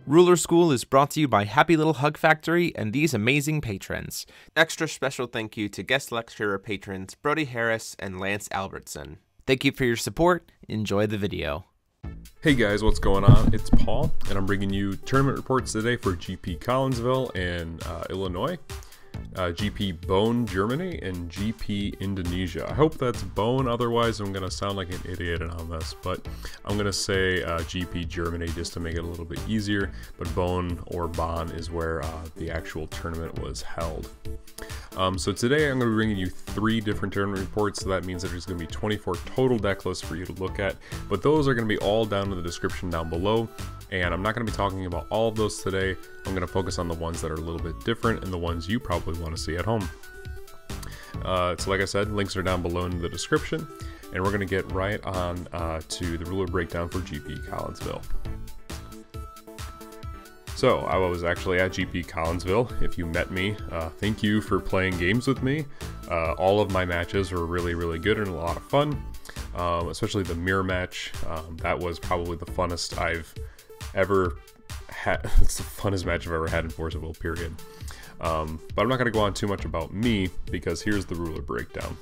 Ruler School is brought to you by Happy Little Hug Factory and these amazing patrons. Extra special thank you to guest lecturer patrons Brody Harris and Lance Albertson. Thank you for your support. Enjoy the video. Hey guys, what's going on? It's Paul, and I'm bringing you tournament reports today for GP Collinsville in Illinois, GP Bonn, Germany, and GP Indonesia. I hope that's Bonn, otherwise I'm going to sound like an idiot on this, but I'm going to say GP Germany just to make it a little bit easier, but Bonn or Bonn is where the actual tournament was held. So today I'm going to be bringing you 3 different tournament reports, so that means that there's going to be 24 total deck lists for you to look at, but those are going to be all down in the description down below, and I'm not going to be talking about all of those today. I'm going to focus on the ones that are a little bit different and the ones you probably want to see at home. So like I said, links are down below in the description, and we're going to get right on to the ruler breakdown for GP Collinsville. So, I was actually at GP Collinsville. If you met me, thank you for playing games with me. All of my matches were really good and a lot of fun, especially the mirror match. That was probably the funnest I've ever had. It's the funnest match I've ever had in Force of Will, period. But I'm not going to go on too much about me, because here's the ruler breakdown.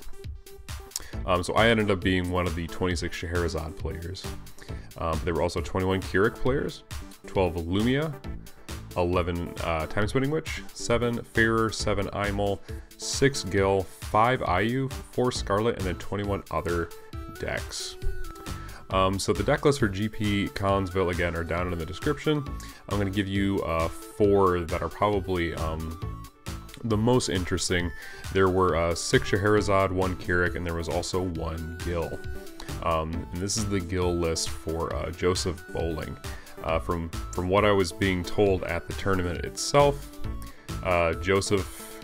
So I ended up being one of the 26 Scheherazade players. There were also 21 Keurig players, 12 Lumia, 11 Time Spinning Witch, 7 Fairer, 7 Imol, 6 Gil, 5 Ayu, 4 Scarlet, and then 21 other decks. So the deck lists for GP Collinsville, again, are down in the description. I'm going to give you 4 that are probably the most interesting. There were 6 Scheherazade, 1 Keurig, and there was also 1 Gil. And this is the Gil list for Joseph Bowling. From what I was being told at the tournament itself, Joseph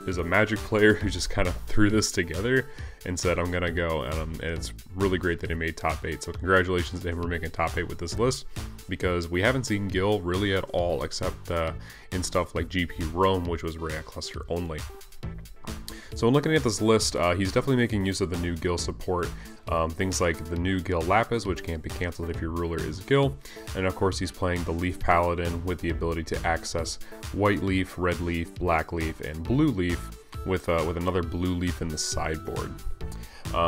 is a Magic player who just kind of threw this together and said, I'm gonna go, and it's really great that he made top 8. So congratulations to him for making top 8 with this list, because we haven't seen Gil really at all, except in stuff like GP Rome, which was Rhea Cluster only. So when looking at this list, he's definitely making use of the new Gil support. Things like the new Gil Lapis, which can't be cancelled if your ruler is Gil. And of course he's playing the Leaf Paladin with the ability to access White Leaf, Red Leaf, Black Leaf, and Blue Leaf with another Blue Leaf in the sideboard.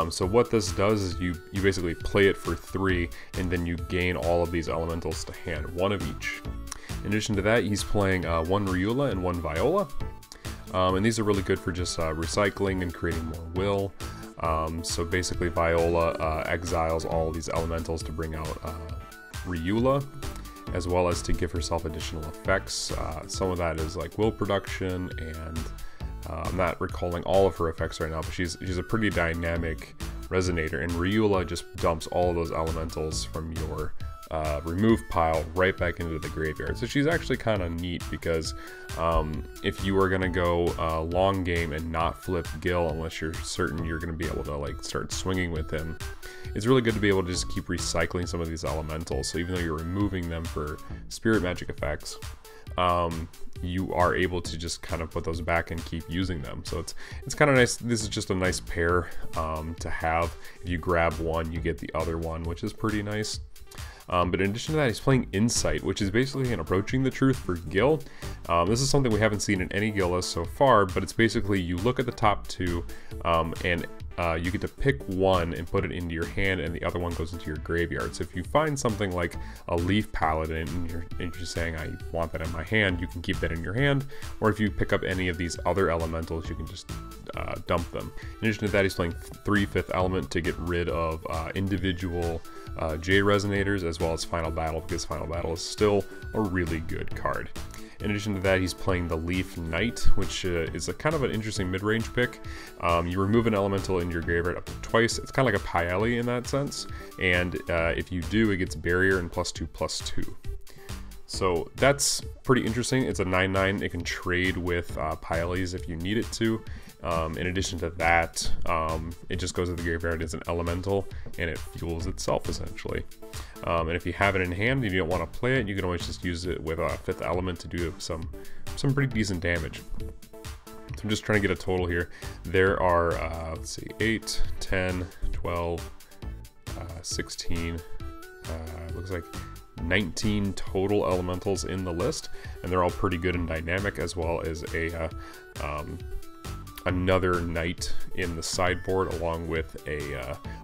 So what this does is you basically play it for 3, and then you gain all of these elementals to hand, 1 of each. In addition to that, he's playing 1 Riula and 1 Viola. And these are really good for just recycling and creating more will. So basically Viola exiles all of these elementals to bring out Riula, as well as to give herself additional effects. Some of that is like will production, and I'm not recalling all of her effects right now, but she's a pretty dynamic resonator, and Riula just dumps all of those elementals from your remove pile right back into the graveyard. So she's actually kind of neat, because if you are going to go long game and not flip Gil unless you're certain you're going to be able to like start swinging with him, it's really good to be able to just keep recycling some of these elementals. So even though you're removing them for spirit magic effects, you are able to just kind of put those back and keep using them. So it's kind of nice. This is just a nice pair to have. If you grab one, you get the other one, which is pretty nice. But in addition to that, he's playing Insight, which is basically an Approaching the Truth for Gil. This is something we haven't seen in any Gil list so far, but it's basically you look at the top 2 and you get to pick one and put it into your hand, and the other one goes into your graveyard. So if you find something like a Leaf Paladin and you're saying, I want that in my hand, you can keep that in your hand. Or if you pick up any of these other elementals, you can just dump them. In addition to that, he's playing 3 Fifth Element to get rid of individual J Resonators, as well as Final Battle, because Final Battle is still a really good card. In addition to that, he's playing the Leaf Knight, which is a kind of an interesting mid-range pick. You remove an elemental in your graveyard up to twice. It's kind of like a Pyele in that sense, and if you do, it gets Barrier and +2/+2. So that's pretty interesting. It's a 9/9. It can trade with Pyeles if you need it to. In addition to that, it just goes to the graveyard as an elemental, and it fuels itself essentially. And if you have it in hand and you don't want to play it, you can always just use it with a 5th element to do some pretty decent damage. So I'm just trying to get a total here. There are, let's see, 8, 10, 12, 16, looks like 19 total elementals in the list, and they're all pretty good and dynamic, as well as a another knight in the sideboard, along with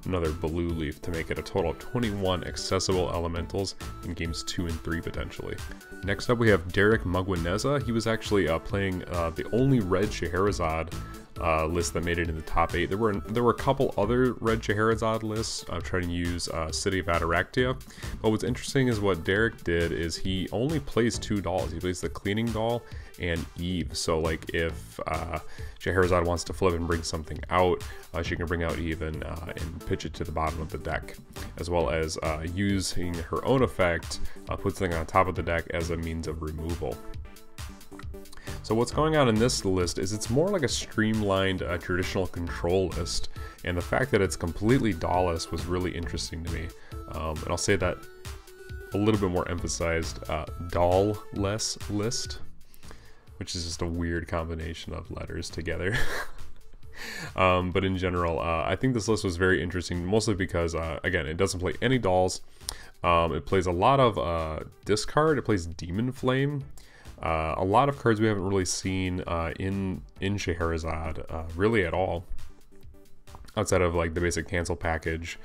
another blue leaf to make it a total of 21 accessible elementals in games 2 and 3 potentially. Next up we have Derek Mugwineza. He was actually playing the only red Scheherazade list that made it in the top 8. There were a couple other red Scheherazade lists trying to use City of Ataraktia, but what's interesting is what Derek did is he only plays 2 dolls. He plays the Cleaning Doll and Eve. So like if Scheherazade wants to flip and bring something out, she can bring out Eve and pitch it to the bottom of the deck, as well as using her own effect, put something on top of the deck as a means of removal. So what's going on in this list is it's more like a streamlined traditional control list, and the fact that it's completely doll-less was really interesting to me. And I'll say that a little bit more emphasized, doll-less list, which is just a weird combination of letters together. But in general, I think this list was very interesting, mostly because, again, it doesn't play any dolls. It plays a lot of discard. It plays Demon Flame. A lot of cards we haven't really seen in Scheherazade really at all, outside of like the basic cancel package,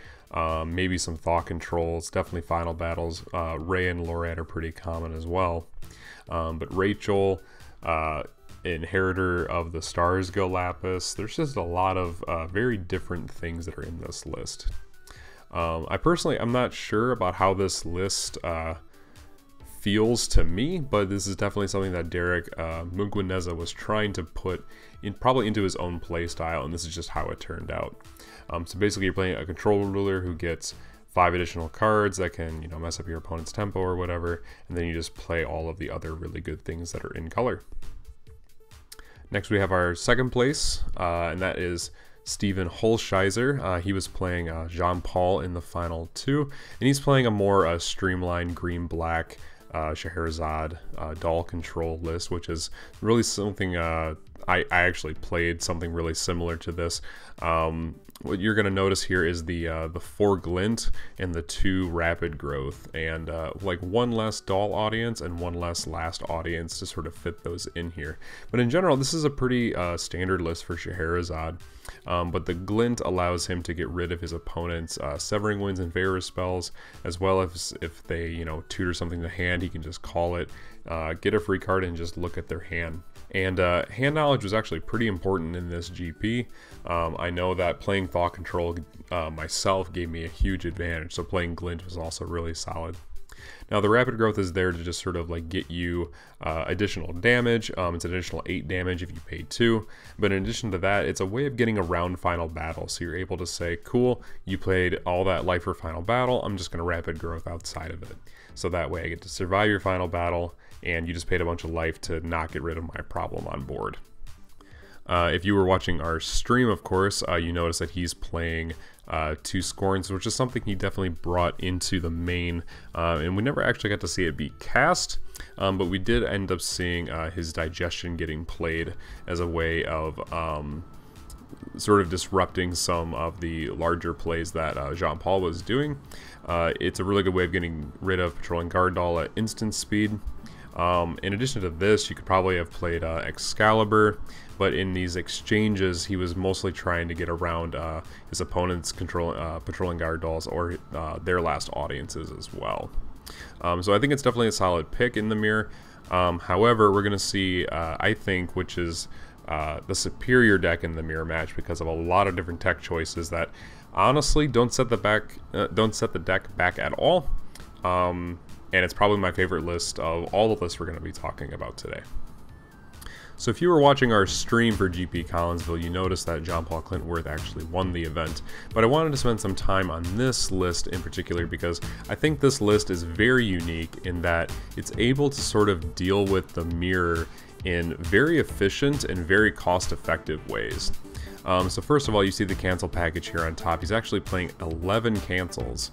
maybe some Thought Controls, definitely Final Battles. Ray and Lorad are pretty common as well, but Rachel, Inheritor of the Stars Go Lapis, there's just a lot of very different things that are in this list. I'm not sure about how this list feels to me, but this is definitely something that Derek Mugwineza was trying to put in, probably into his own play style, and this is just how it turned out. So basically you're playing a control ruler who gets 5 additional cards that can, you know, mess up your opponent's tempo or whatever, and then you just play all of the other really good things that are in color. Next we have our second place, and that is Stephen Holsheiser. He was playing Jean-Paul in the final 2, and he's playing a more streamlined green-black Scheherazade doll control list, which is really something I actually played something really similar to this. What you're going to notice here is the 4 glint and the 2 rapid growth, and like 1 less doll audience and 1 less last audience to sort of fit those in here. But in general, this is a pretty standard list for Scheherazade. But the glint allows him to get rid of his opponent's Severing Winds and Favor spells, as well as if they, you know, tutor something to hand, he can just call it, get a free card, and just look at their hand. And hand knowledge was actually pretty important in this GP. I know that playing Thought Control myself gave me a huge advantage, so playing glint was also really solid. Now the rapid growth is there to just sort of like get you additional damage. It's an additional 8 damage if you pay 2, but in addition to that, it's a way of getting around Final Battle. So you're able to say, cool, you played all that life for Final Battle, I'm just going to rapid growth outside of it. So that way I get to survive your Final Battle, and you just paid a bunch of life to not get rid of my problem on board. If you were watching our stream, of course, you noticed that he's playing 2 Scorns, which is something he definitely brought into the main, and we never actually got to see it be cast, but we did end up seeing his Digestion getting played as a way of sort of disrupting some of the larger plays that Jean-Paul was doing. It's a really good way of getting rid of Patrolling Guard Doll at instant speed. In addition to this, you could probably have played Excalibur, but in these exchanges, he was mostly trying to get around his opponent's Patrolling Guard Dolls or their last audiences as well. So I think it's definitely a solid pick in the mirror. However, we're going to see, I think, which is the superior deck in the mirror match because of a lot of different tech choices that honestly don't set the deck back at all. And it's probably my favorite list of all the lists we're going to be talking about today. So if you were watching our stream for GP Collinsville, you noticed that Jean-Paul Klintworth actually won the event. But I wanted to spend some time on this list in particular because I think this list is very unique in that it's able to sort of deal with the mirror in very efficient and very cost-effective ways. So first of all, you see the cancel package here on top. He's actually playing 11 cancels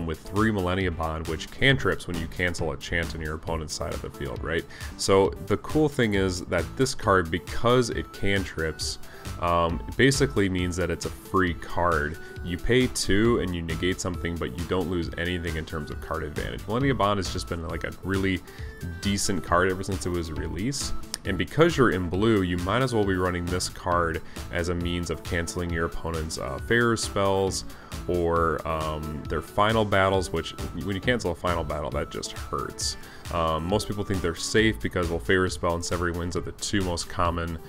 with 3 Millennia Bond, which cantrips when you cancel a chant on your opponent's side of the field, right? So the cool thing is that this card, because it cantrips, it basically means that it's a free card. You pay 2 and you negate something, but you don't lose anything in terms of card advantage. Millennia Bond has just been like a really decent card ever since it was released. And because you're in blue, you might as well be running this card as a means of canceling your opponent's Fair spells or their final battles, which when you cancel a final battle, that just hurts. Most people think they're safe because, well, Fair spell and Severy Winds are the 2 most common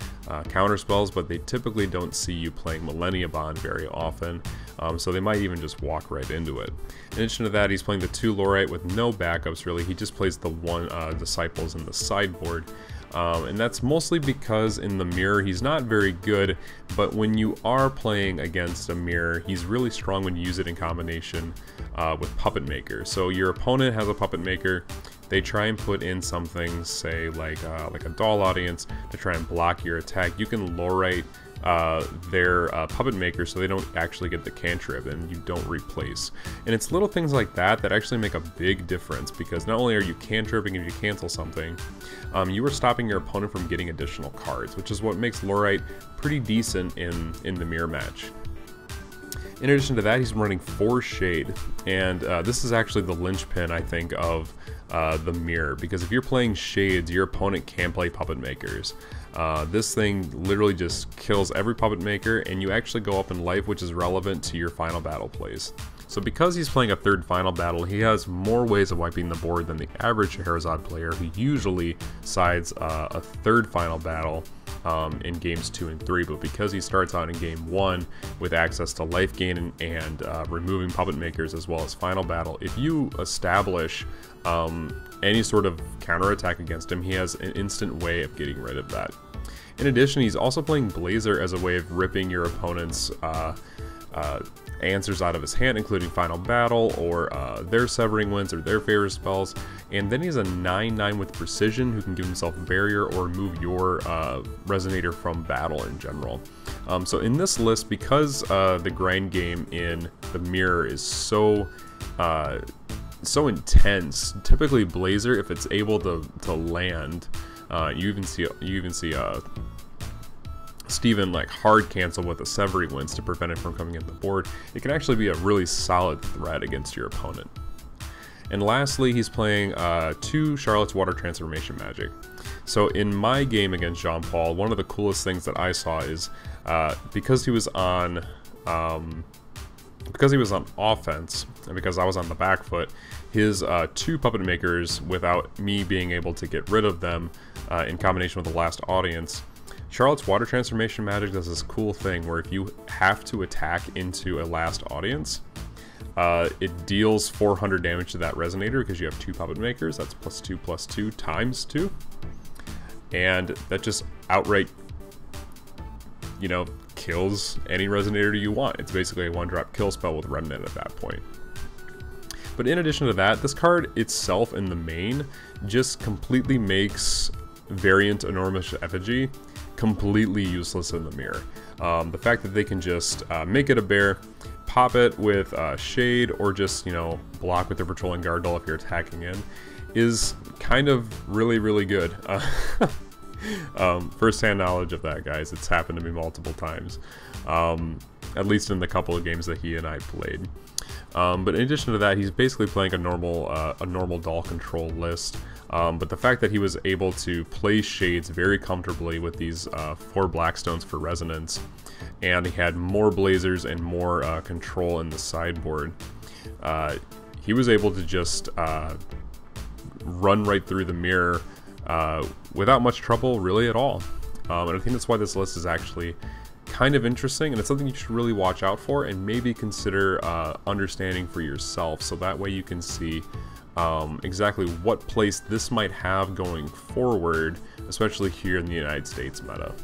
counter spells, but they typically don't see you playing Millennia Bond very often, so they might even just walk right into it. In addition to that, he's playing the 2 Lorite with no backups really. He just plays the 1 Disciples in the sideboard. And that's mostly because in the mirror he's not very good, but when you are playing against a mirror, he's really strong when you use it in combination with Puppet Maker. So your opponent has a Puppet Maker, they try and put in something, say like a Doll Audience, to try and block your attack. You can Lorite their Puppet Maker so they don't actually get the cantrip and you don't replace. And it's little things like that that actually make a big difference, because not only are you cantripping if you cancel something, you are stopping your opponent from getting additional cards, which is what makes Lorite pretty decent in the mirror match. In addition to that, he's running 4 Shade, and this is actually the linchpin, I think, of the mirror, because if you're playing Shades, your opponent can play Puppet Makers. This thing literally just kills every Puppet Maker, and you actually go up in life, which is relevant to your final battle plays. So because he's playing a 3rd final battle, he has more ways of wiping the board than the average Scheherazade player, who usually sides a 3rd final battle in games 2 and 3, but because he starts out in game 1 with access to life gain and removing Puppet Makers as well as final battle, if you establish any sort of counterattack against him, he has an instant way of getting rid of that. In addition, he's also playing Blazer as a way of ripping your opponent's answers out of his hand, including Final Battle or their Severing Winds or their Fair spells. And then he's a 9/9 with Precision who can give himself Barrier or remove your Resonator from battle in general. So in this list, because the grind game in the mirror is so intense, typically Blazer, if it's able to land, you even see Steven like hard cancel with a Severy Winds to prevent it from coming in the board. It can actually be a really solid threat against your opponent. And lastly, he's playing 2 Charlotte's Water Transformation Magic. So in my game against Jean-Paul, one of the coolest things that I saw is because he was on offense, and because I was on the back foot, his 2 Puppet Makers, without me being able to get rid of them in combination with the Last Audience, Charlotte's Water Transformation Magic does this cool thing where if you have to attack into a Last Audience, it deals 400 damage to that Resonator because you have 2 Puppet Makers. That's +2/+2 times 2. And that just outright, kills any Resonator you want. It's basically a 1-drop kill spell with Remnant at that point. But in addition to that, this card itself in the main just completely makes Variant Enormous Effigy completely useless in the mirror. The fact that they can just make it a bear, pop it with Shade, or just, block with their Patrolling Guard Doll if you're attacking in, is kind of really, really good. First-hand knowledge of that, guys. It's happened to me multiple times, at least in the couple of games that he and I played. But in addition to that, he's basically playing a normal doll control list. But the fact that he was able to play Shades very comfortably with these 4 Blackstones for Resonance, and he had more Blazers and more control in the sideboard, he was able to just run right through the mirror without much trouble really at all. And I think that's why this list is actually kind of interesting, and it's something you should really watch out for and maybe consider understanding for yourself, so that way you can see exactly what place this might have going forward, especially here in the United States meta.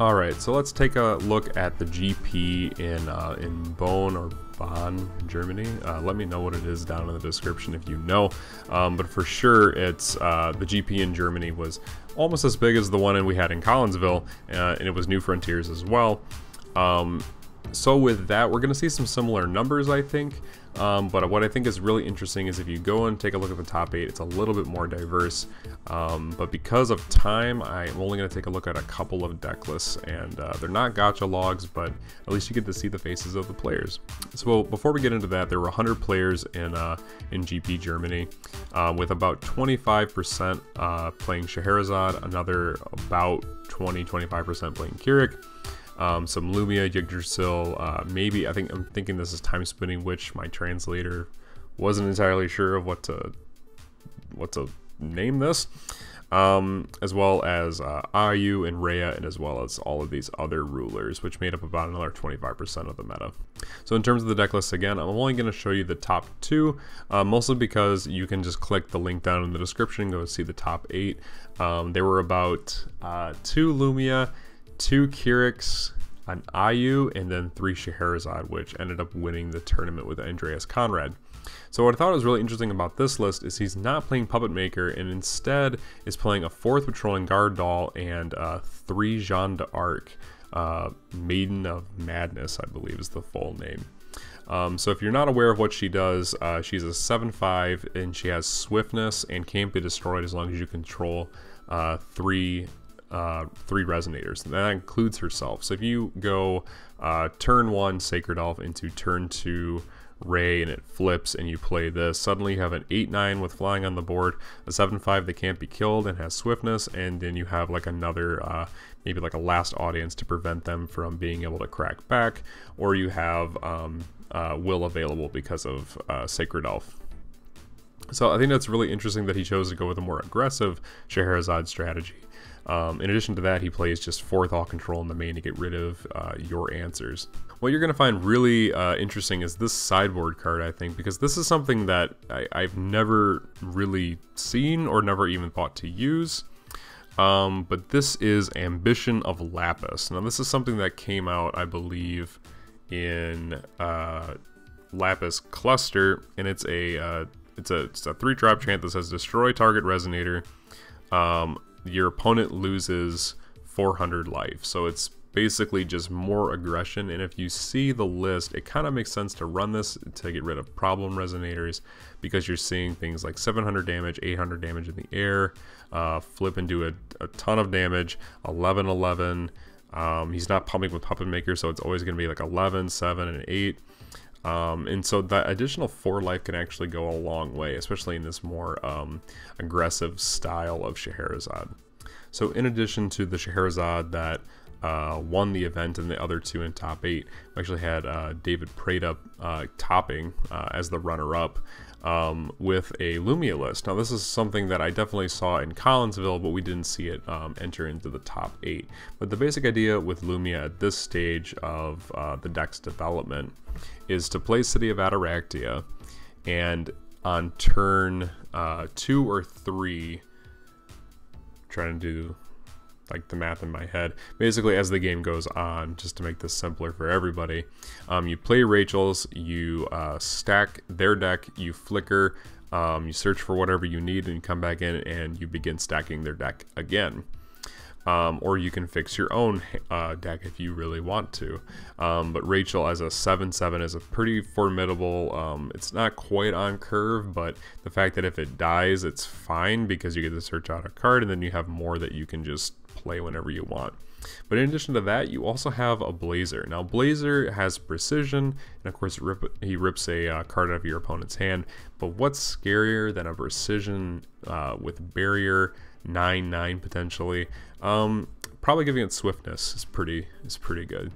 Alright, so let's take a look at the GP in Bonn or Bonn, Germany. Let me know what it is down in the description if you know. But for sure, it's the GP in Germany was almost as big as the one we had in Collinsville, and it was New Frontiers as well. So with that, we're going to see some similar numbers, I think. But what I think is really interesting is if you go and take a look at the top 8, it's a little bit more diverse. But because of time, I'm only going to take a look at a couple of deck lists, and they're not gacha logs, but at least you get to see the faces of the players. So before we get into that, there were 100 players in GP Germany, with about 25% playing Scheherazade, another about 20-25% playing Keurig. Some Lumia, Yggdrasil, maybe, I'm thinking this is Time Spinning Witch. My translator wasn't entirely sure of what to name this. As well as Ayu and Rhea, and as well as all of these other rulers, which made up about another 25% of the meta. So in terms of the deck list, again, I'm only going to show you the top 2, mostly because you can just click the link down in the description and go see the top 8. There were about 2 Lumia, 2 Keurigs, an Ayu, and then 3 Scheherazade, which ended up winning the tournament with Andreas Conrad. So what I thought was really interesting about this list is he's not playing Puppet Maker, and instead is playing a 4th Patrolling Guard Doll and 3 Jeanne d'Arc, Maiden of Madness, I believe is the full name. So if you're not aware of what she does, she's a 7/5, and she has swiftness and can't be destroyed as long as you control 3 resonators, and that includes herself. So if you go turn 1 Sacred Elf into turn 2 Ray, and it flips, and you play this, suddenly you have an 8/9 with flying on the board, a 7/5 that can't be killed and has swiftness, and then you have like another maybe like a last audience to prevent them from being able to crack back, or you have will available because of Sacred Elf. So I think that's really interesting that he chose to go with a more aggressive Scheherazade strategy. In addition to that, he plays just 4th all control in the main to get rid of your answers. What you're going to find really interesting is this sideboard card, I think, because this is something that I've never really seen or never even thought to use. But this is Ambition of Lapis. Now this is something that came out, I believe, in Lapis Cluster, and it's a 3-drop chant that says destroy target resonator. Your opponent loses 400 life, so it's basically just more aggression. And if you see the list, it kind of makes sense to run this to get rid of problem resonators, because you're seeing things like 700 damage, 800 damage in the air, flip and do a ton of damage, 11-11. He's not pumping with Puppet Maker, so it's always going to be like 11, 7, and 8. And so that additional 4 life can actually go a long way, especially in this more aggressive style of Scheherazade. So in addition to the Scheherazade that won the event and the other 2 in top 8, we actually had David Prada topping as the runner-up with a Lumia list. Now this is something that I definitely saw in Collinsville, but we didn't see it enter into the top 8. But the basic idea with Lumia at this stage of the deck's development is to play City of Ataraxia, and on turn 2 or 3, trying to do like the math in my head, basically as the game goes on, just to make this simpler for everybody, you play Rachel's, you stack their deck, you flicker, you search for whatever you need, and you come back in and you begin stacking their deck again. Or you can fix your own deck if you really want to. But Rachel as a 7/7 is a pretty formidable, it's not quite on curve, but the fact that if it dies, it's fine because you get to search out a card, and then you have more that you can just play whenever you want. But in addition to that, you also have a Blazer. Now Blazer has precision, and of course he rips a card out of your opponent's hand, but what's scarier than a precision with barrier, 9/9 potentially? Probably giving it swiftness is pretty good.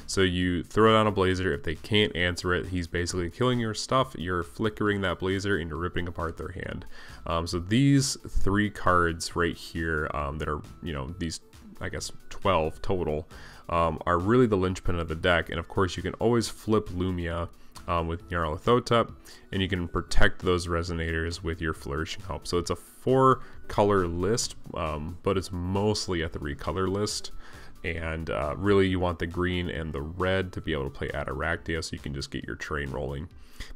So you throw down a Blazer. If they can't answer it, he's basically killing your stuff. You're flickering that Blazer and you're ripping apart their hand. So these 3 cards right here that are, these, I guess, 12 total, are really the linchpin of the deck. And of course you can always flip Lumia with Nyarlathotep, and you can protect those resonators with your Flourishing Help. So it's a 4-color list, but it's mostly a 3-color list. And really you want the green and the red to be able to play Ataraxia, so you can just get your train rolling.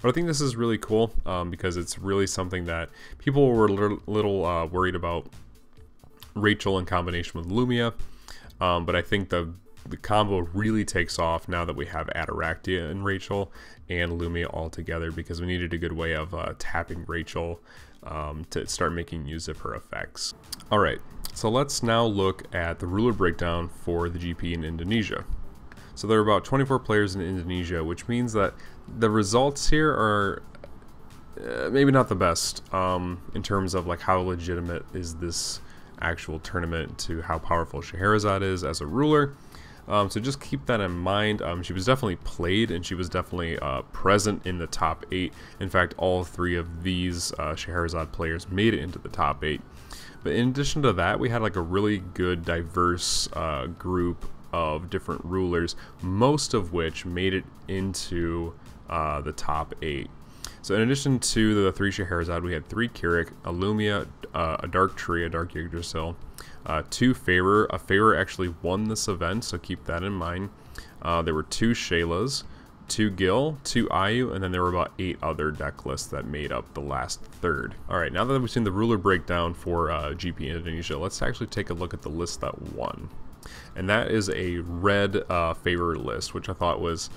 But I think this is really cool because it's really something that people were a little worried about Rachel in combination with Lumia. But I think the the combo really takes off now that we have Ataraxia and Rachel and Lumia all together, because we needed a good way of tapping Rachel to start making use of her effects. Alright, so let's now look at the ruler breakdown for the GP in Indonesia. So there are about 24 players in Indonesia, which means that the results here are maybe not the best in terms of like how legitimate is this actual tournament to how powerful Scheherazade is as a ruler. So just keep that in mind. She was definitely played, and she was definitely present in the top 8. In fact, all 3 of these Scheherazade players made it into the top 8. But in addition to that, we had like a really good diverse group of different rulers, most of which made it into the top 8. So in addition to the 3 Scheherazade, we had 3 Kirik, a Lumia, a Dark Tree, a Dark Yggdrasil, 2 Favor. A Favor actually won this event, so keep that in mind. There were 2 Shaylas, 2 Gil, 2 Ayu, and then there were about 8 other deck lists that made up the last third. Alright, now that we've seen the ruler breakdown for GP Indonesia, let's actually take a look at the list that won. And that is a red Favor list, which I thought was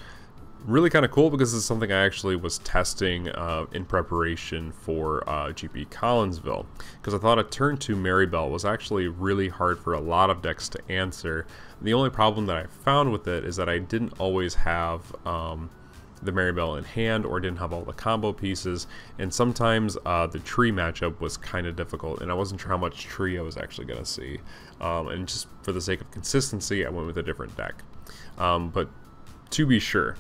really kind of cool, because it's something I actually was testing in preparation for GP Collinsville, because I thought a turn 2 Maribel was actually really hard for a lot of decks to answer. The only problem that I found with it is that I didn't always have the Maribel in hand, or didn't have all the combo pieces, and sometimes the tree matchup was kind of difficult, and I wasn't sure how much tree I was actually going to see. And just for the sake of consistency, I went with a different deck. But to be sure,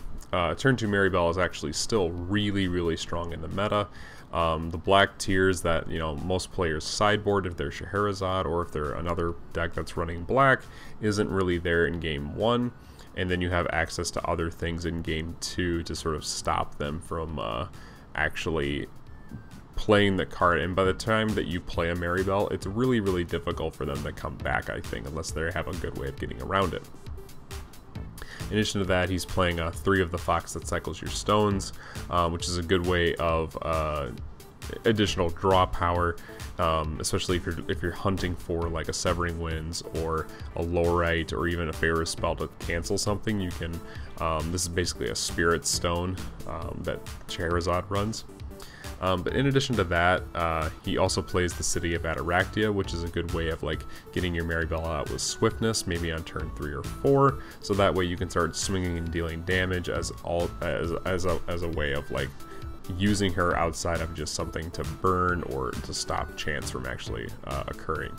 turn 2 Maribel is actually still really strong in the meta. The black tiers that most players sideboard if they're Scheherazade, or if they're another deck that's running black, isn't really there in game 1, and then you have access to other things in game 2 to sort of stop them from actually playing the card. And by the time that you play a Maribel, it's really difficult for them to come back, I think, unless they have a good way of getting around it. In addition to that, he's playing 3 of the Fox that cycles your stones, which is a good way of additional draw power, especially if you're hunting for like a Severing Winds or a Lorite, or even a Favor spell to cancel something. You can. This is basically a Spirit Stone that Scheherazade runs. But in addition to that, he also plays the City of Ataraxia, which is a good way of like getting your Maribel out with swiftness, maybe on turn 3 or 4, so that way you can start swinging and dealing damage as a way of like using her outside of just something to burn or to stop chance from actually occurring.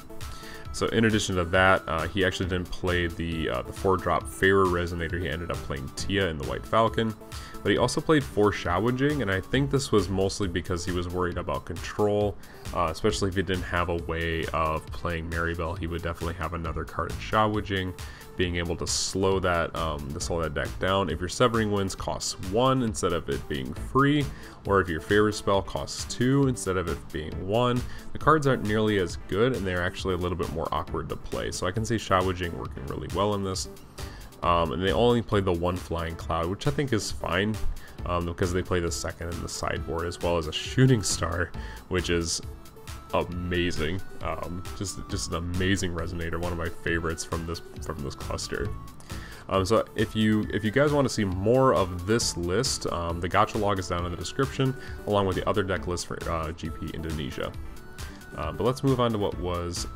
So in addition to that, he actually didn't play the 4-drop Favor Resonator. He ended up playing Tia in the White Falcon. But he also played 4 Shawajing, and I think this was mostly because he was worried about control, especially if he didn't have a way of playing Maribel. He would definitely have another card in Shawajing, being able to slow that deck down. If your Severing Winds costs 1 instead of it being free, or if your favorite spell costs 2 instead of it being 1, the cards aren't nearly as good, and they're actually a little bit more awkward to play. So I can see Shawajing working really well in this. And they only play the 1 Flying Cloud, which I think is fine, because they play the 2nd in the sideboard, as well as a Shooting Star, which is amazing. Just an amazing resonator, one of my favorites from this cluster. So if you guys want to see more of this list, the gacha log is down in the description, along with the other deck list for GP Indonesia. But let's move on to what was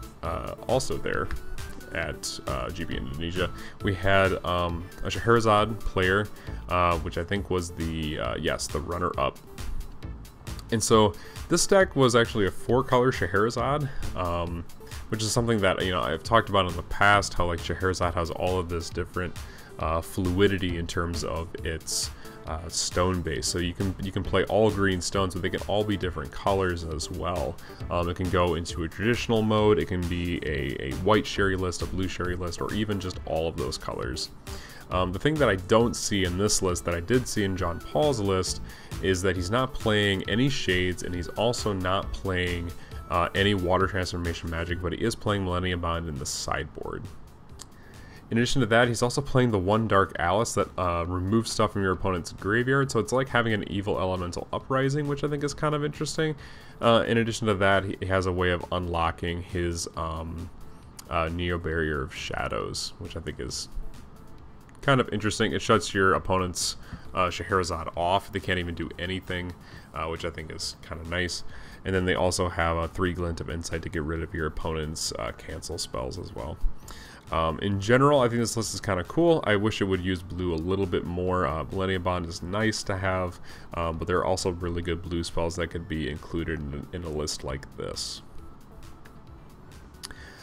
also there at GP Indonesia. We had a Scheherazade player, which I think was the runner-up. And so this deck was actually a 4-color Scheherazade, which is something that I've talked about in the past, how like Scheherazade has all of this different fluidity in terms of its stone base. So you can play all green stones, but they can all be different colors as well. It can go into a traditional mode, it can be a white sherry list, a blue sherry list, or even just all of those colors. The thing that I don't see in this list that I did see in John Paul's list is that he's not playing any shades, and he's also not playing any water transformation magic, but he is playing Millennium Bond in the sideboard. In addition to that, he's also playing the 1 Dark Alice that removes stuff from your opponent's graveyard, so it's like having an Evil Elemental Uprising, which I think is kind of interesting. In addition to that, he has a way of unlocking his Neo Barrier of Shadows, which I think is kind of interesting. It shuts your opponent's Scheherazade off. They can't even do anything, which I think is kind of nice. And then they also have a 3 Glint of Insight to get rid of your opponent's cancel spells as well. In general, I think this list is kind of cool. I wish it would use blue a little bit more. Millennium Bond is nice to have, but there are also really good blue spells that could be included in a list like this.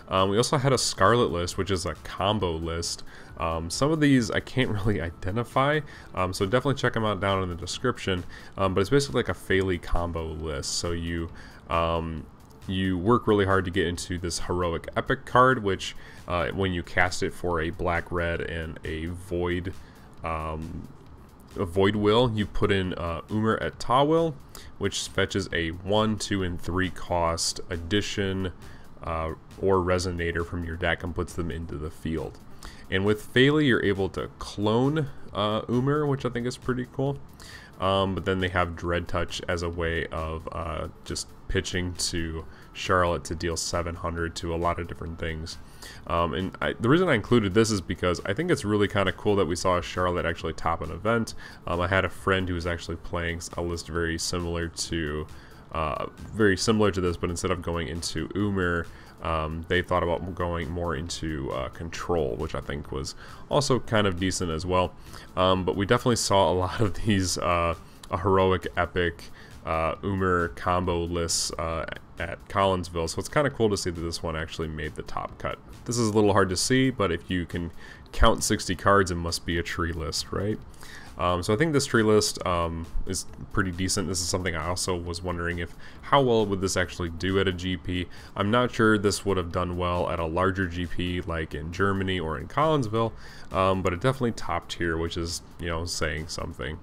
We also had a Scarlet list, which is a combo list. Some of these I can't really identify, so definitely check them out down in the description. But it's basically like a Phaley combo list. So you work really hard to get into this Heroic Epic card, which when you cast it for a black-red and a Void Will, you put in Umer et Tawil, which fetches a 1, 2, and 3 cost addition or resonator from your deck and puts them into the field. And with Phaley, you're able to clone Umer, which I think is pretty cool. But then they have Dread Touch as a way of just pitching to Charlotte to deal 700 to a lot of different things. The reason I included this is because I think it's really kind of cool that we saw Charlotte actually top an event. I had a friend who was actually playing a list very similar to this, but instead of going into Umer, they thought about going more into Control, which I think was also kind of decent as well. But we definitely saw a lot of these Heroic Epic Umer combo lists at Collinsville, so it's kind of cool to see that this one actually made the top cut. This is a little hard to see, but if you can count 60 cards, it must be a tree list, right? So I think this tree list is pretty decent. This is something I also was wondering how well would this actually do at a GP. I'm not sure this would have done well at a larger GP like in Germany or in Collinsville, but it definitely topped here, which is, you know, saying something.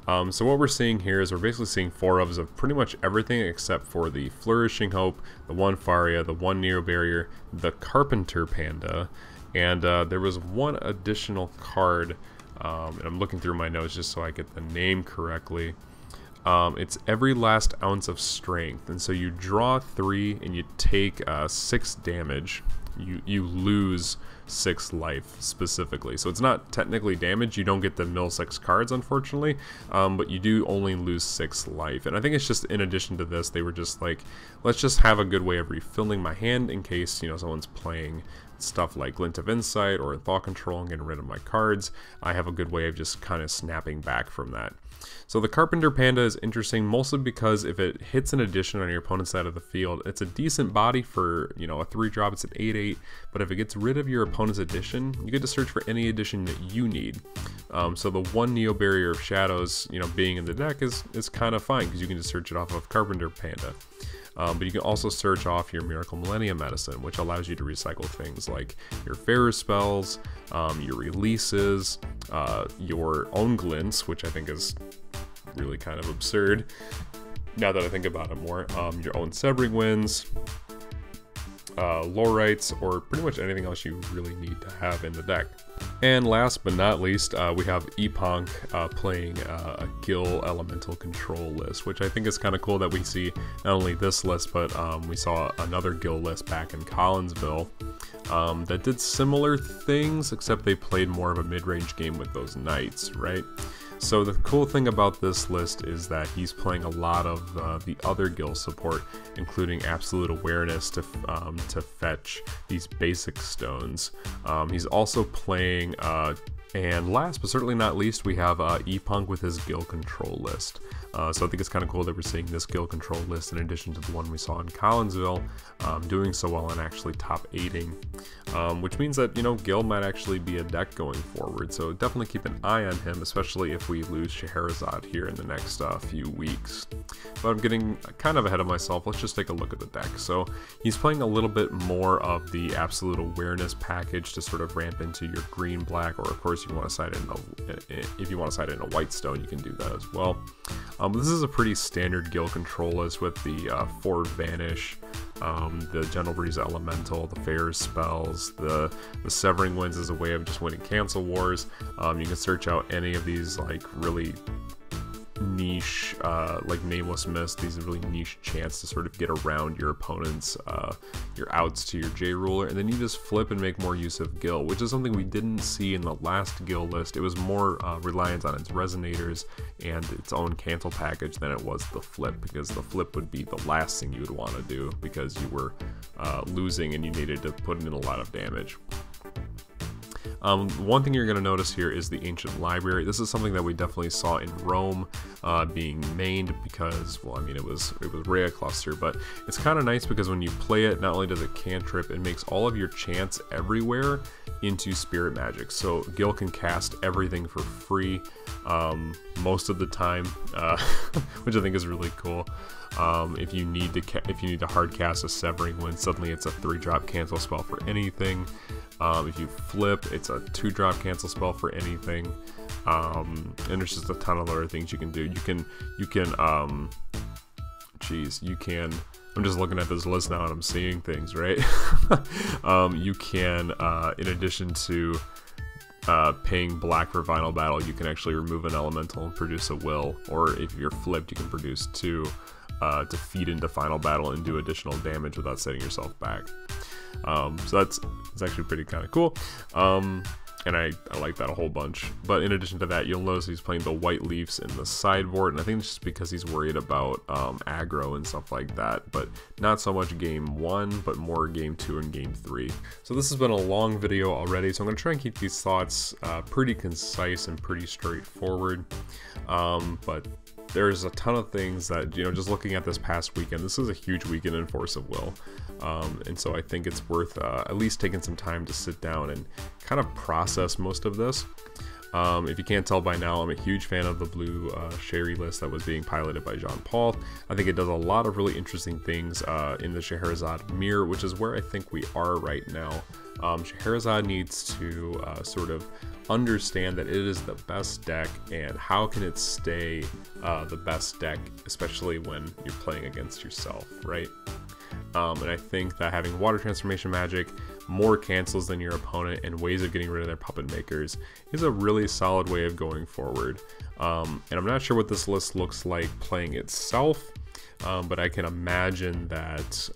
So what we're seeing here is we're basically seeing 4 ofs of pretty much everything except for the Flourishing Hope, the 1 Faria, the 1 Neo Barrier, the Carpenter Panda, and there was one additional card. And I'm looking through my notes just so I get the name correctly. It's Every Last Ounce of Strength, and so you draw 3 and you take 6 damage. You lose 6 life specifically, so it's not technically damage. You don't get the mill 6 cards, unfortunately, but you do only lose 6 life. And I think it's just in addition to this, they were just like, let's just have a good way of refilling my hand in case, you know, someone's playing stuff like Glint of Insight or Thought Control and getting rid of my cards. I have a good way of just kind of snapping back from that. So the Carpenter Panda is interesting mostly because if it hits an addition on your opponent's side of the field, it's a decent body for, you know, a 3-drop. It's an 8/8, but if it gets rid of your opponent's addition, you get to search for any addition that you need. So the 1 Neo Barrier of Shadows, you know, being in the deck is kind of fine because you can just search it off of Carpenter Panda. But you can also search off your Miracle Millennium Medicine, which allows you to recycle things like your Fair spells, your releases, your own Glints, which I think is really kind of absurd now that I think about it more, your own Severing Winds, Lorites, or pretty much anything else you really need to have in the deck. And last but not least, we have Eponk playing a Gil Elemental Control list, which I think is kind of cool that we see not only this list, but we saw another Gil list back in Collinsville that did similar things, except they played more of a mid-range game with those Knights, right? So the cool thing about this list is that he's playing a lot of the other Gil support, including Absolute Awareness to fetch these basic stones. He's also playing, and last but certainly not least, we have Eponk with his Gil Control list. So I think it's kind of cool that we're seeing this Gil Control list in addition to the one we saw in Collinsville doing so well and actually top 8ing, which means that, you know, Gil might actually be a deck going forward. So definitely keep an eye on him, especially if we lose Scheherazade here in the next few weeks. But I'm getting kind of ahead of myself. Let's just take a look at the deck. So he's playing a little bit more of the Absolute Awareness package to sort of ramp into your green-black, or of course you want to side in if you want to side in a white stone, you can do that as well. This is a pretty standard Gil Control list with the Forward Vanish, the Gentle Breeze Elemental, the Fair spells, the Severing Winds as a way of just winning Cancel Wars. You can search out any of these like really niche, like Nameless Mist, these really niche chants to sort of get around your opponent's, your outs to your J ruler, and then you just flip and make more use of Gil, which is something we didn't see in the last Gil list. It was more reliant on its resonators and its own cancel package than it was the flip, because the flip would be the last thing you would want to do because you were losing and you needed to put in a lot of damage. One thing you're going to notice here is the Ancient Library. This is something that we definitely saw in Rome being mained because, well, I mean, it was Rhea Cluster, but it's kind of nice because when you play it, not only does it cantrip, it makes all of your chants everywhere into Spirit Magic. So Gil can cast everything for free most of the time, which I think is really cool. If you need to hard cast a Severing Wind, suddenly it's a 3-drop cancel spell for anything. If you flip, it's a 2-drop cancel spell for anything. And there's just a ton of other things you can do. I'm just looking at this list now and I'm seeing things, right? You can, in addition to paying black for Final Battle, you can actually remove an elemental and produce a will, or if you're flipped, you can produce 2 to feed into Final Battle and do additional damage without setting yourself back. So it's actually pretty kind of cool, and I like that a whole bunch. But in addition to that, you'll notice he's playing the White Leafs in the sideboard, and I think it's just because he's worried about aggro and stuff like that, but not so much game 1, but more game 2 and game 3. So this has been a long video already, so I'm going to try and keep these thoughts pretty concise and pretty straightforward, but there's a ton of things that, you know, just looking at this past weekend, this is a huge weekend in Force of Will. And so I think it's worth at least taking some time to sit down and kind of process most of this. If you can't tell by now, I'm a huge fan of the blue Sherry list that was being piloted by Jean Paul. I think it does a lot of really interesting things in the Scheherazade mirror, which is where I think we are right now. Scheherazade needs to sort of understand that it is the best deck, and how can it stay the best deck, especially when you're playing against yourself, right? And I think that having Water Transformation Magic, more cancels than your opponent, and ways of getting rid of their puppet makers is a really solid way of going forward. And I'm not sure what this list looks like playing itself, but I can imagine that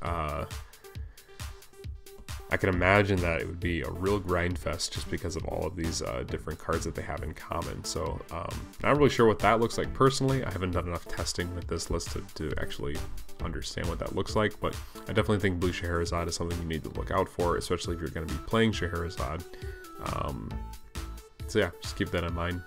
it would be a real grind fest just because of all of these different cards that they have in common. So not really sure what that looks like personally. I haven't done enough testing with this list to actually understand what that looks like, but I definitely think blue Scheherazade is something you need to look out for, especially if you're going to be playing Scheherazade. So yeah, just keep that in mind.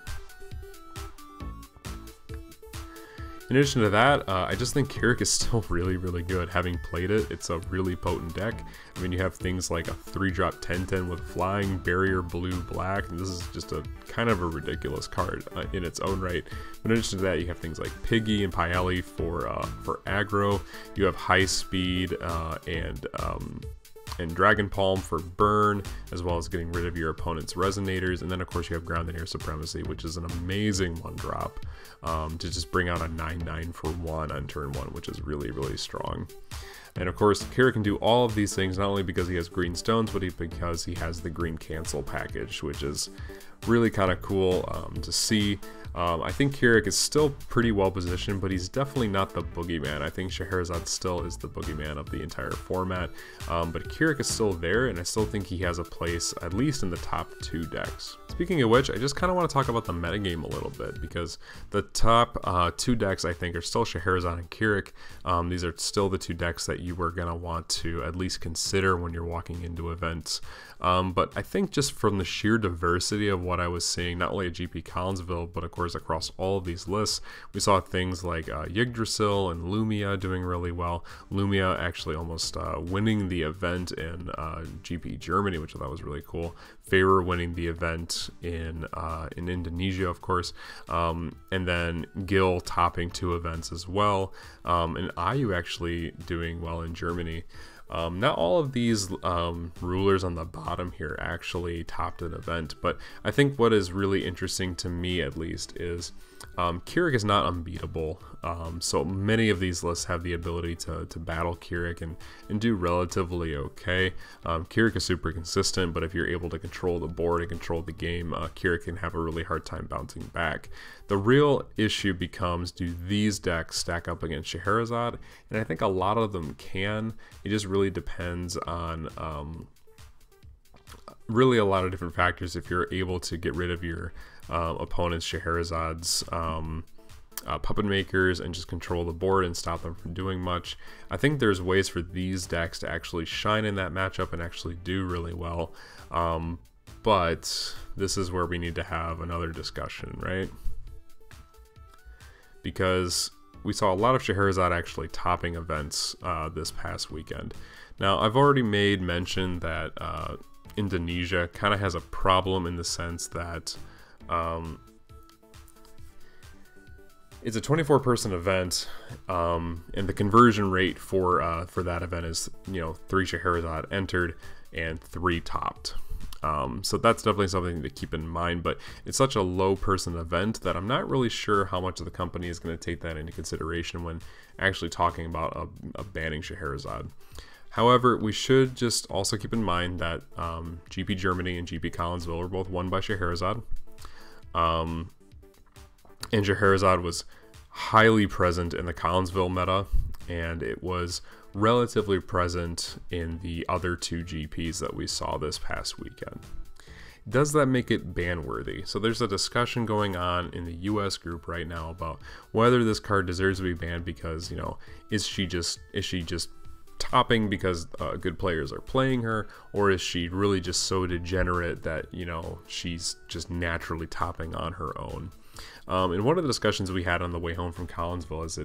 In addition to that, I just think Keurig is still really, really good. Having played it, it's a really potent deck. I mean, you have things like a 3-drop 10/10 with flying, barrier, blue, black, and this is just a kind of a ridiculous card in its own right. But in addition to that, you have things like Piggy and Pyeli for aggro. You have high speed and Dragon Palm for burn, as well as getting rid of your opponent's resonators. And then of course you have Ground and Air Supremacy, which is an amazing 1-drop to just bring out a 9/9 for 1 on turn 1, which is really, really strong. And of course, Keurig can do all of these things not only because he has green stones, but because he has the green cancel package, which is really kind of cool to see. I think Keurig is still pretty well positioned, but he's definitely not the boogeyman. I think Scheherazade still is the boogeyman of the entire format, but Keurig is still there, and I still think he has a place at least in the top 2 decks. Speaking of which, I just kind of want to talk about the metagame a little bit, because the top 2 decks I think are still Scheherazade and Keurig. These are still the 2 decks that you were going to want to at least consider when you're walking into events. But I think just from the sheer diversity of what I was seeing, not only at GP Collinsville, but of course across all of these lists, we saw things like Yggdrasil and Lumia doing really well. Lumia actually almost winning the event in GP Germany, which I thought was really cool. Feyre winning the event in Indonesia, of course, and then Gil topping 2 events as well, and Ayu actually doing well in Germany. Not all of these rulers on the bottom here actually topped an event, but I think what is really interesting to me, at least, is Keurig is not unbeatable, so many of these lists have the ability to battle Keurig and do relatively okay. Keurig is super consistent, but if you're able to control the board and control the game, Keurig can have a really hard time bouncing back. The real issue becomes, do these decks stack up against Scheherazade? And I think a lot of them can. It just really depends on really a lot of different factors. If you're able to get rid of your opponent's Scheherazade's puppet makers and just control the board and stop them from doing much, I think there's ways for these decks to actually shine in that matchup and actually do really well. But this is where we need to have another discussion, right? Because we saw a lot of Scheherazade actually topping events this past weekend. Now, I've already made mention that Indonesia kind of has a problem in the sense that it's a 24-person event, and the conversion rate for that event is 3 Scheherazade entered and 3 topped. So that's definitely something to keep in mind, but it's such a low person event that I'm not really sure how much of the company is going to take that into consideration when actually talking about a banning Scheherazade. However, we should just also keep in mind that GP Germany and GP Collinsville were both won by Scheherazade. And Scheherazade was highly present in the Collinsville meta, and it was relatively present in the other 2 GPs that we saw this past weekend. Does that make it ban worthy? So there's a discussion going on in the US group right now about whether this card deserves to be banned because, is she just topping because good players are playing her, or is she really just so degenerate that she's just naturally topping on her own? And one of the discussions we had on the way home from Collinsville is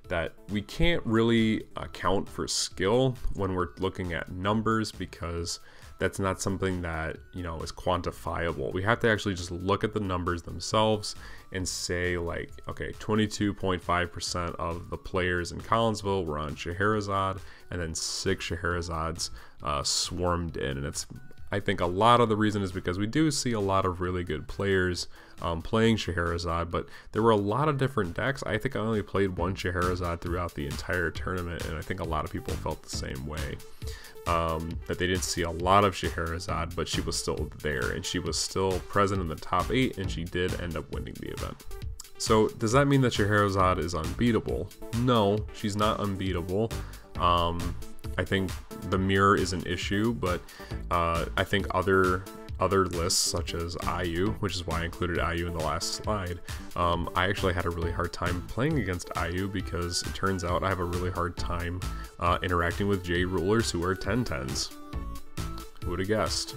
that we can't really account for skill when we're looking at numbers, because that's not something that is quantifiable. We have to actually just look at the numbers themselves and say, like, okay, 22.5% of the players in Collinsville were on Scheherazade, and then 6 Scheherazades swarmed in. And I think a lot of the reason is because we do see a lot of really good players playing Scheherazade, but there were a lot of different decks. I think I only played 1 Scheherazade throughout the entire tournament, and I think a lot of people felt the same way. That they didn't see a lot of Scheherazade, but she was still there, and she was still present in the top 8, and she did end up winning the event. So does that mean that Scheherazade is unbeatable? No, she's not unbeatable. I think the mirror is an issue, but I think other lists such as IU, which is why I included IU in the last slide, I actually had a really hard time playing against IU because it turns out I have a really hard time interacting with J rulers who are 10-10s. Who would have guessed?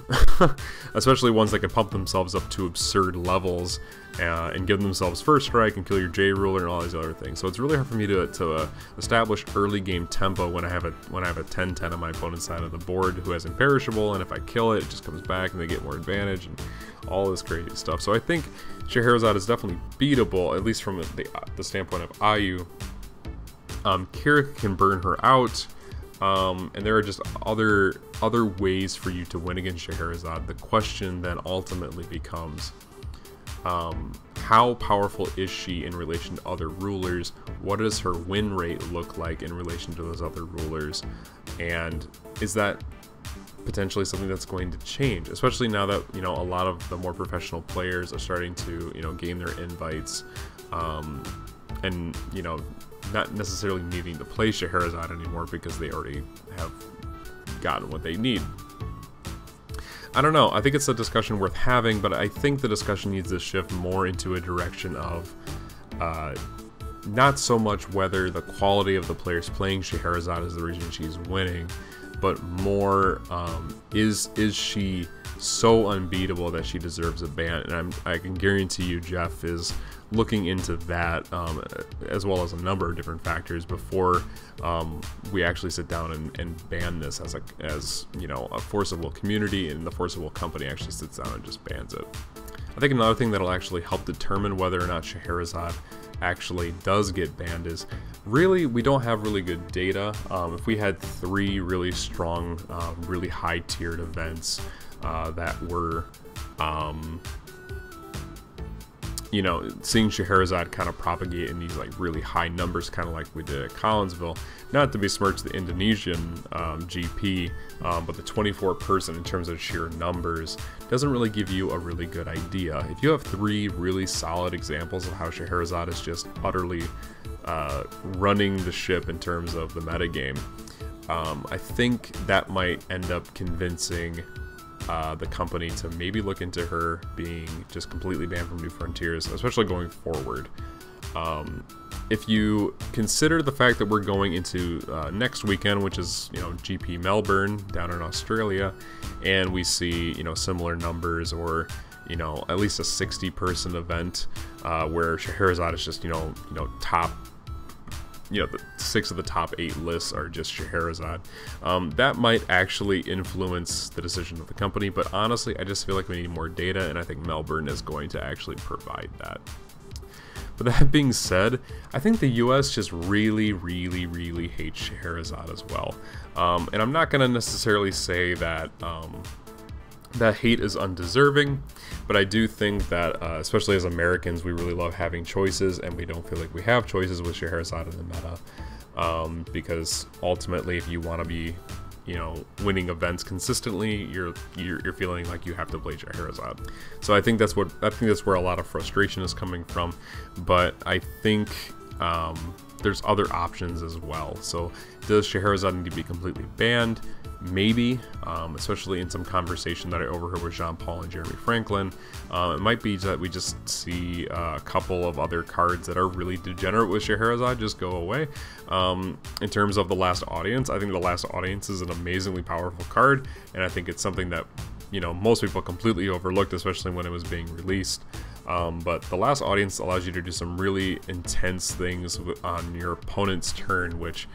Especially ones that can pump themselves up to absurd levels and give themselves first strike and kill your J ruler and all these other things. So it's really hard for me to establish early game tempo when I have a 10-10 on my opponent's side of the board who has imperishable, and if I kill it, it just comes back and they get more advantage and all this crazy stuff. So I think Scheherazade is definitely beatable, at least from the standpoint of IU. Keurig can burn her out. And there are just other ways for you to win against Scheherazade. The question then ultimately becomes, how powerful is she in relation to other rulers? What does her win rate look like in relation to those other rulers? And is that potentially something that's going to change, especially now that a lot of the more professional players are starting to gain their invites, and not necessarily needing to play Scheherazade anymore because they already have gotten what they need. I don't know. I think it's a discussion worth having, but I think the discussion needs to shift more into a direction of not so much whether the quality of the players playing Scheherazade is the reason she's winning, but more is she so unbeatable that she deserves a ban? And I can guarantee you Jeff is looking into that, as well as a number of different factors before we actually sit down and ban this as a forcible community, and the forcible company actually sits down and just bans it. I think another thing that'll actually help determine whether or not Scheherazade actually does get banned is really we don't have really good data. If we had 3 really strong, really high tiered events that were you know, seeing Scheherazade kind of propagate in these like really high numbers, kind of like we did at Collinsville, not to besmirch the Indonesian GP, but the 24 person in terms of sheer numbers doesn't really give you a really good idea. If you have 3 really solid examples of how Scheherazade is just utterly running the ship in terms of the metagame, I think that might end up convincing the company to maybe look into her being just completely banned from New Frontiers, especially going forward. If you consider the fact that we're going into next weekend, which is, you know, GP Melbourne down in Australia, and we see, you know, similar numbers, or, you know, at least a 60-person event where Scheherazade is just, you know, top, you know, the 6 of the top 8 lists are just Scheherazade. That might actually influence the decision of the company, but honestly, I just feel like we need more data, and I think Melbourne is going to actually provide that. But that being said, I think the US just really hates Scheherazade as well. And I'm not going to necessarily say that that hate is undeserving, but I do think that, especially as Americans, we really love having choices, and we don't feel like we have choices with Scheherazade in the meta. Because ultimately, if you want to be, you know, winning events consistently, you're feeling like you have to play Scheherazade. So I think that's where a lot of frustration is coming from. But I think there's other options as well. So does Scheherazade need to be completely banned? Maybe, especially in some conversation that I overheard with Jean-Paul and Jeremy Franklin. It might be that we just see a couple of other cards that are really degenerate with Scheherazade just go away. In terms of the Last Audience, I think the Last Audience is an amazingly powerful card, and I think it's something that, you know, most people completely overlooked, especially when it was being released. But the Last Audience allows you to do some really intense things on your opponent's turn, which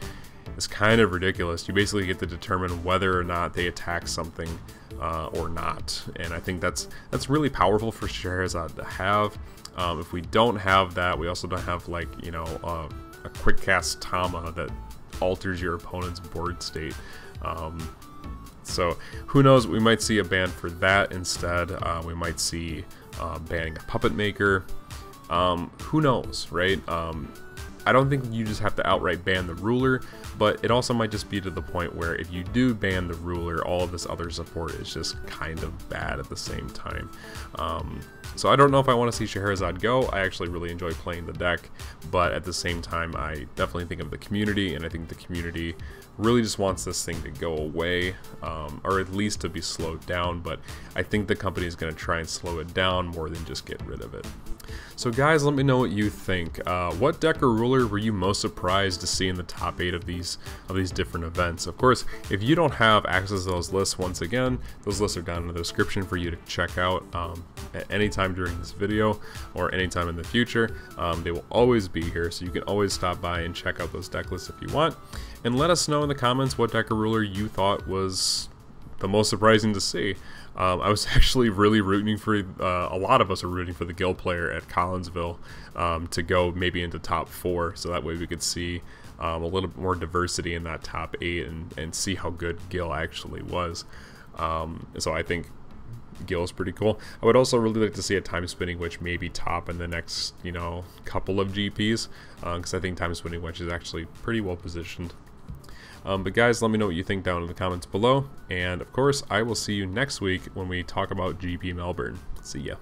is kind of ridiculous. You basically get to determine whether or not they attack something or not, and I think that's really powerful for Scheherazade to have. If we don't have that, we also don't have, like, you know, a quick cast Tama that alters your opponent's board state. So who knows, we might see a ban for that instead. We might see banning a Puppet Maker. Who knows, right? I don't think you just have to outright ban the ruler, but it also might just be to the point where if you do ban the ruler, all of this other support is just kind of bad at the same time. So I don't know if I want to see Scheherazade go. I actually really enjoy playing the deck, but at the same time, I definitely think of the community, and I think the community really just wants this thing to go away, or at least to be slowed down, but I think the company is going to try and slow it down more than just get rid of it. So guys, let me know what you think. What deck or ruler were you most surprised to see in the top 8 of these different events? Of course, if you don't have access to those lists, once again, those lists are down in the description for you to check out at any time during this video or anytime in the future. They will always be here, so you can always stop by and check out those deck lists if you want. And let us know in the comments what deck or ruler you thought was the most surprising to see. I was actually really rooting for, a lot of us are rooting for the Gil player at Collinsville to go maybe into top 4, so that way we could see a little bit more diversity in that top 8 and see how good Gil actually was. So I think Gil is pretty cool. I would also really like to see a Time Spinning Witch maybe top in the next, you know, couple of GPs, because I think Time Spinning Witch is actually pretty well positioned. But guys, let me know what you think down in the comments below, and of course I will see you next week when we talk about GP Melbourne. See ya.